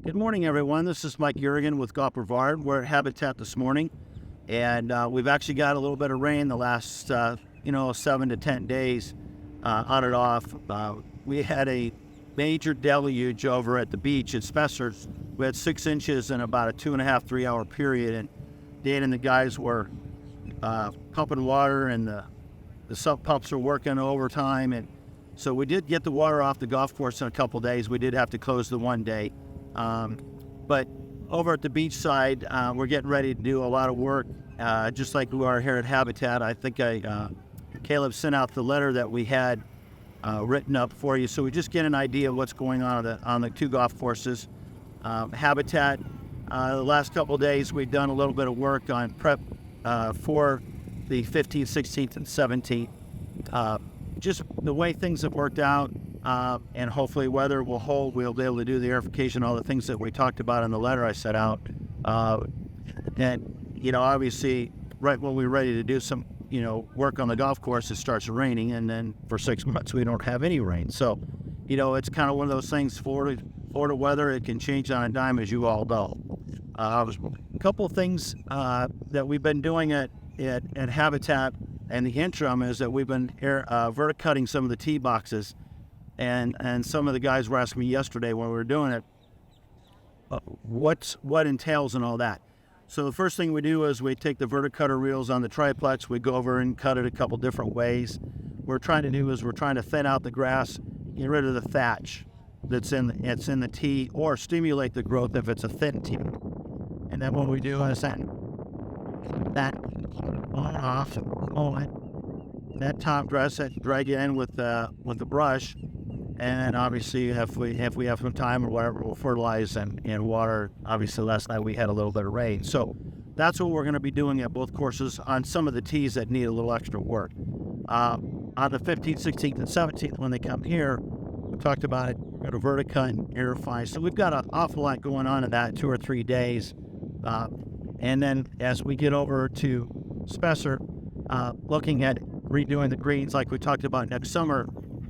Good morning, everyone. This is Mike Yurigan with Brevard. We're at Habitat this morning, and we've actually got a little bit of rain the last, 7 to 10 days on and off. We had a major deluge over at the beach at Spessart. We had 6 inches in about a 2.5, 3 hour period, and Dan and the guys were pumping water, and the sump pumps are working overtime, and so we did get the water off the golf course in a couple days. We did have to close the one day. But over at the beach side, we're getting ready to do a lot of work, just like we are here at Habitat. I think Caleb sent out the letter that we had written up for you, so we just get an idea of what's going on the 2 golf courses. Habitat, the last couple of days, we've done a little bit of work on prep for the 15th, 16th, and 17th. Just the way things have worked out, and hopefully weather will hold, we'll be able to do the aerification, all the things that we talked about in the letter I set out. And, obviously, right when we're ready to do some, work on the golf course, it starts raining, and then for 6 months we don't have any rain. So, it's kind of one of those things, Florida weather, it can change on a dime, as you all know. A couple of things that we've been doing at Habitat, and the interim is that we've been verticutting some of the tee boxes. And some of the guys were asking me yesterday when we were doing it, what entails and all that. So the first thing we do is we take the verticutter reels on the triplex, we go over and cut it a couple different ways. What we're trying to thin out the grass, get rid of the thatch that's in the tee, or stimulate the growth if it's a thin tee. And then what we do is that on off, that top dress, drag it in with the brush. And obviously, if we have some time or whatever, we'll fertilize and water. Obviously, last night we had a little bit of rain. So that's what we're going to be doing at both courses on some of the tees that need a little extra work. On the 15th, 16th, and 17th, when they come here, we talked about it, we're going to verticut and aerify. So we've got an awful lot going on in that 2 or 3 days. And then as we get over to Spessart, looking at redoing the greens like we talked about next summer.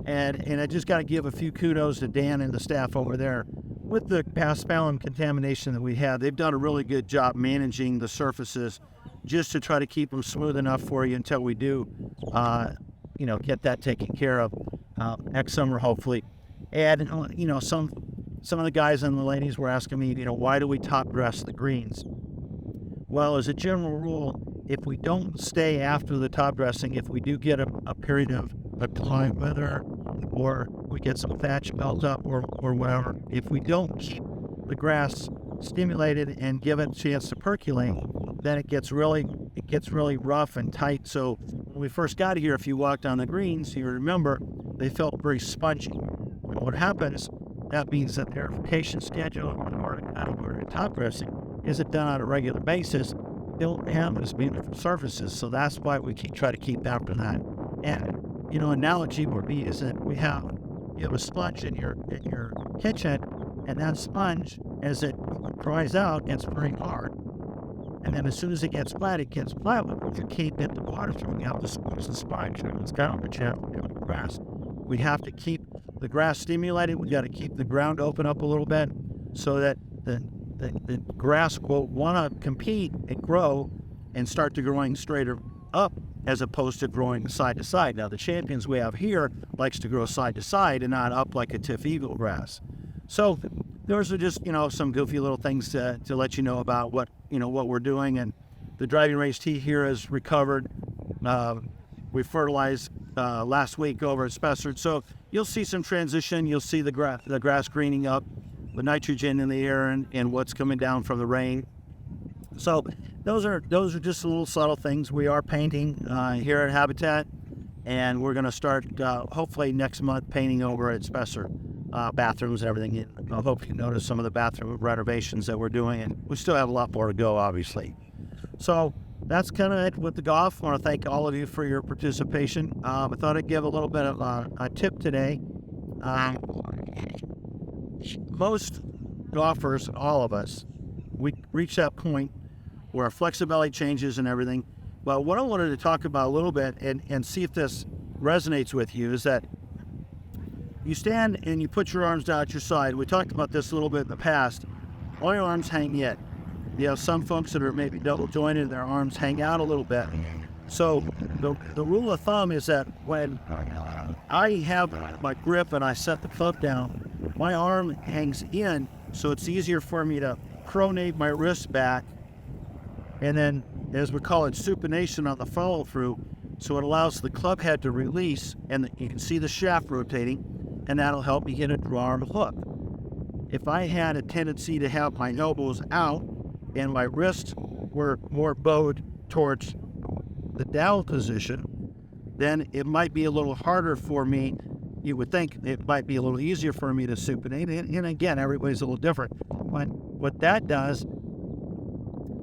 And I just got to give a few kudos to Dan and the staff over there. With the paspalum contamination that we have, they've done a really good job managing the surfaces just to try to keep them smooth enough for you until we do, get that taken care of next summer, hopefully. And, some of the guys and the ladies were asking me, why do we top dress the greens? Well, as a general rule, if we don't stay after the top dressing, if we do get a period of dry weather, or we get some thatch melt up or whatever, if we don't keep the grass stimulated and give it a chance to percolate, then it gets really rough and tight. So when we first got here, if you walked on the greens, you remember they felt very spongy. What happens, that means that the aerification schedule or top dressing isn't done on a regular basis. They don't have as beautiful surfaces, so that's why we try to keep after that. And analogy would be is that you have a sponge in your kitchen, and that sponge, as it dries out, gets very hard. And then as soon as it gets flat, but you can't get the water through out the sponge. It's kind of a channel in the grass. We have to keep the grass stimulated. We got to keep the ground open up a little bit so that the grass will want to compete and grow and start to growing straighter up as opposed to growing side to side. Now, the champions we have here likes to grow side to side and not up like a Tiff Eagle grass. So those are just, some goofy little things to let you know about what we're doing. And the driving range tee here has recovered. We fertilized last week over at Spessart. So you'll see some transition. You'll see the grass greening up, the nitrogen in the air and what's coming down from the rain. So those are just little subtle things. We are painting here at Habitat, and we're going to start hopefully next month painting over at Spessart, bathrooms and everything. I hope you notice some of the bathroom renovations that we're doing, and we still have a lot more to go, obviously. So that's kind of it with the golf. I want to thank all of you for your participation. I thought I'd give a little bit of a tip today. Most golfers, all of us, we reach that point where our flexibility changes and everything. But what I wanted to talk about a little bit and see if this resonates with you is that you stand and you put your arms down at your side. We talked about this a little bit in the past. my arms hang in. You know, some folks that are maybe double jointed, their arms hang out a little bit. So the rule of thumb is that when I have my grip and I set the club down, my arm hangs in, so it's easier for me to pronate my wrist back, and then, as we call it, supination on the follow through, so it allows the club head to release, and you can see the shaft rotating, and that'll help me get a draw and hook. If I had a tendency to have my elbows out and my wrists were more bowed towards the down position, then it might be a little harder for me. You would think it might be a little easier for me to supinate. And again, everybody's a little different. But what that does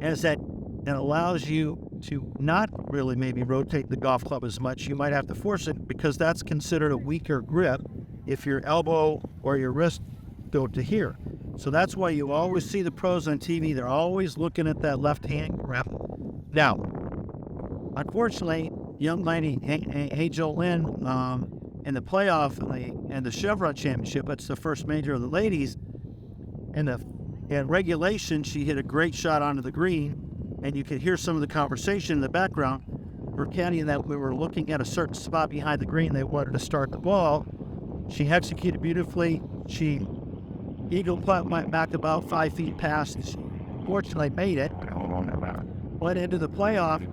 is that it allows you to not really maybe rotate the golf club as much. You might have to force it because that's considered a weaker grip if your elbow or your wrist go to here. So that's why you always see the pros on TV. They're always looking at that left hand grip. Now, unfortunately, young lady Angel Lynn in the playoff and the Chevron Championship, it's the first major of the ladies. In regulation, she hit a great shot onto the green, and you could hear some of the conversation in the background. Her caddy and that we were looking at a certain spot behind the green. They wanted to start the ball. She executed beautifully. She eagle putt went back about 5 feet past. She fortunately made it. Went into the playoff,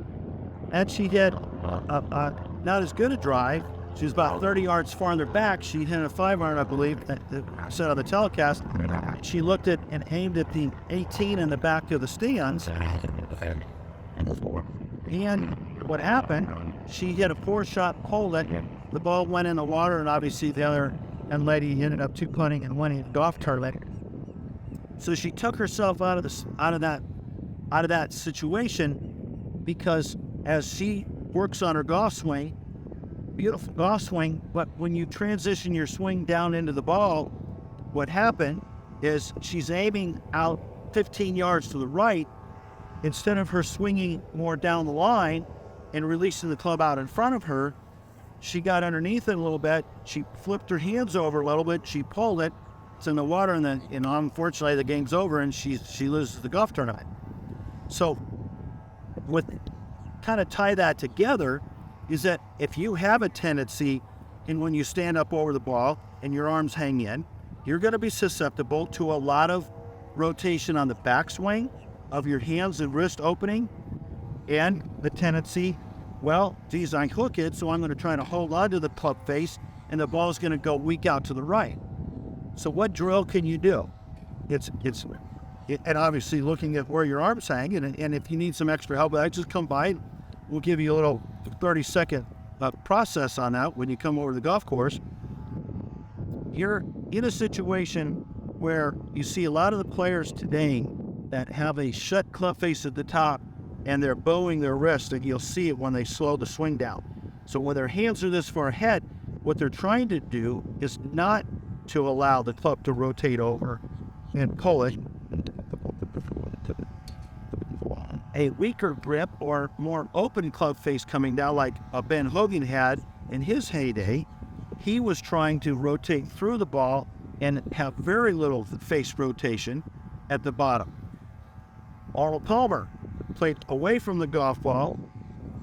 and she hit not as good a drive. She was about 30 yards farther back. She hit a 5-iron, I believe, that said on the telecast. She looked at and aimed at the 18 in the back of the stands. And what happened, she hit a 4-shot pole that the ball went in the water, and obviously the other young lady ended up 2-putting and winning the golf tournament. So she took herself out of that situation, because as she works on her golf swing, beautiful golf swing, but when you transition your swing down into the ball, what happened is she's aiming out 15 yards to the right instead of her swinging more down the line and releasing the club out in front of her. She got underneath it a little bit. She flipped her hands over a little bit. She pulled it. It's in the water, and then, unfortunately, the game's over, and she loses the golf tournament. So, kind of tie that together is that if you have a tendency, and when you stand up over the ball and your arms hang in, you're going to be susceptible to a lot of rotation on the backswing of your hands and wrist opening, and the tendency, well, geez, I hook it, so I'm going to try to hold on to the club face, and the ball's going to go weak out to the right. So what drill can you do? And obviously looking at where your arms hang, and if you need some extra help, just come by. We'll give you a little 30-second process on that when you come over to the golf course. You're in a situation where you see a lot of the players today that have a shut club face at the top, and they're bowing their wrist, and you'll see it when they slow the swing down. So when their hands are this far ahead, what they're trying to do is not to allow the club to rotate over and pull it. A weaker grip or more open club face coming down, like Ben Hogan had in his heyday, he was trying to rotate through the ball and have very little face rotation at the bottom. Arnold Palmer played away from the golf ball,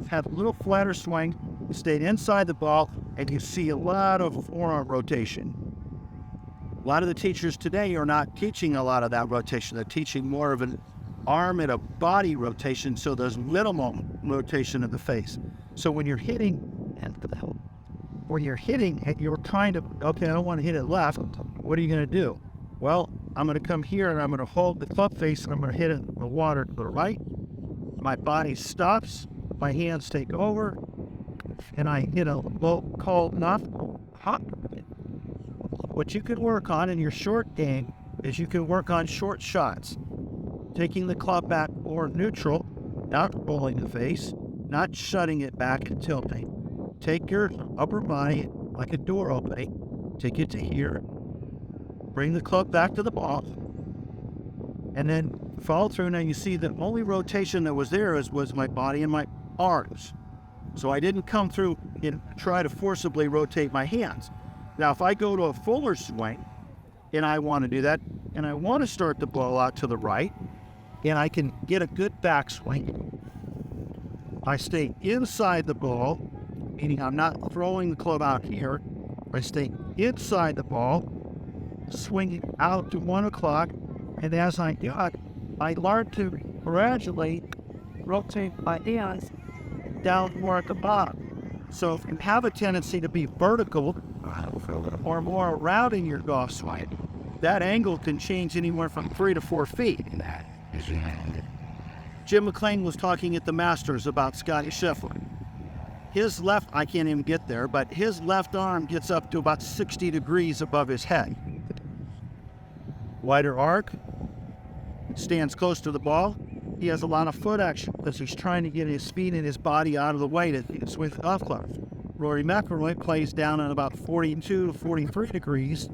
had a little flatter swing, stayed inside the ball, and you see a lot of forearm rotation. A lot of the teachers today are not teaching a lot of that rotation. They're teaching more of an arm and a body rotation, so there's minimal rotation of the face. So when you're hitting, you're trying to, okay, I don't want to hit it left. What are you going to do? Well, I'm going to come here and I'm going to hold the club face and I'm going to hit it in the water to the right. My body stops, my hands take over, and I hit a low, cold, not hot. What you can work on in your short game is you can work on short shots, taking the club back or neutral, not rolling the face, not shutting it back and tilting. Take your upper body like a door opening, take it to here, bring the club back to the ball, and then follow through. Now you see the only rotation that was there was my body and my arms. So I didn't come through and try to forcibly rotate my hands. Now if I go to a fuller swing and I want to do that, and I want to start the ball out to the right, and I can get a good backswing. I stay inside the ball, meaning I'm not throwing the club out here. I stay inside the ball, swinging out to 1 o'clock, and as I do it, I learn to gradually rotate my hands down more at the bottom. So if you have a tendency to be vertical or more around in your golf swing, that angle can change anywhere from 3 to 4 feet. Jim McLean was talking at the Masters about Scotty Scheffler. His left, I can't even get there, but his left arm gets up to about 60 degrees above his head. Wider arc, stands close to the ball. He has a lot of foot action because he's trying to get his speed and his body out of the way to swing the golf club. Rory McIlroy plays down at about 42 to 43 degrees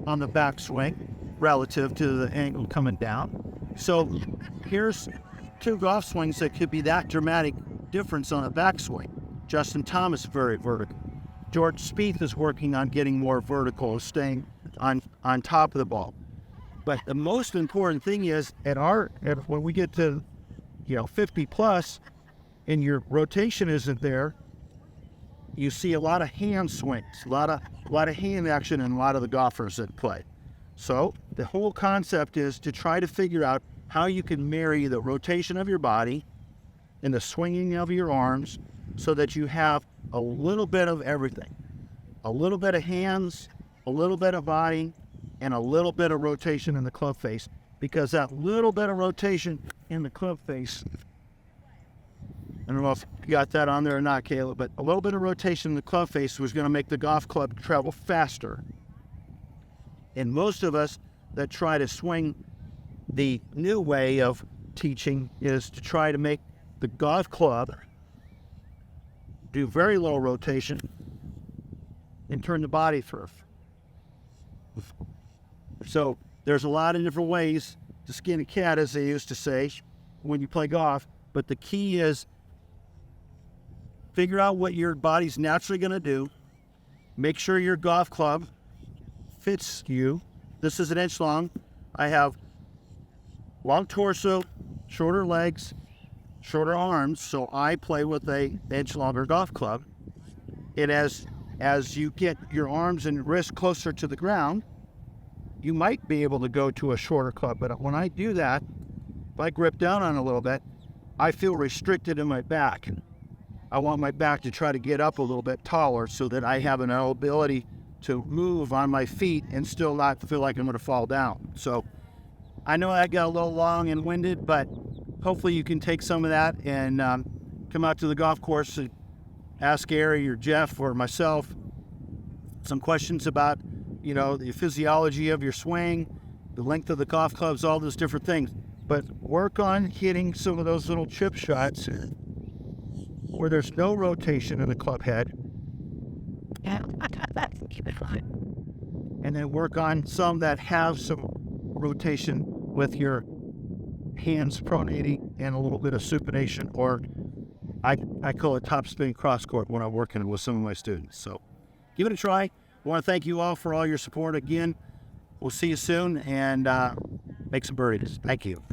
on the backswing relative to the angle coming down. So here's two golf swings that could be that dramatic difference on a backswing. Justin Thomas, very vertical. George Spieth is working on getting more vertical, staying on top of the ball. But the most important thing is when we get to 50 plus and your rotation isn't there, you see a lot of hand swings, a lot of hand action in a lot of the golfers that play. So the whole concept is to try to figure out how you can marry the rotation of your body and the swinging of your arms so that you have a little bit of everything. A little bit of hands, a little bit of body, and a little bit of rotation in the club face. Because that little bit of rotation in the club face, I don't know if you got that on there or not, Caleb, but a little bit of rotation in the club face was going to make the golf club travel faster. And most of us that try to swing the new way of teaching is to try to make the golf club do very low rotation and turn the body through. So there's a lot of different ways to skin a cat, as they used to say, when you play golf. But the key is figure out what your body's naturally going to do. Make sure your golf club fits you. This is 1 inch long. I have long torso, shorter legs, shorter arms, so I play with a inch longer golf club. And as you get your arms and wrists closer to the ground, you might be able to go to a shorter club. But when I do that, if I grip down on it a little bit, I feel restricted in my back. I want my back to try to get up a little bit taller so that I have an ability to move on my feet and still not feel like I'm going to fall down. So I know that got a little long and winded, but hopefully you can take some of that and come out to the golf course and ask Gary or Jeff or myself some questions about, the physiology of your swing, the length of the golf clubs, all those different things. But work on hitting some of those little chip shots where there's no rotation in the club head. And then work on some that have some rotation with your hands pronating and a little bit of supination, or I call it top spin cross court when I'm working with some of my students. So give it a try. I want to thank you all for all your support again. We'll see you soon and make some birdies. Thank you.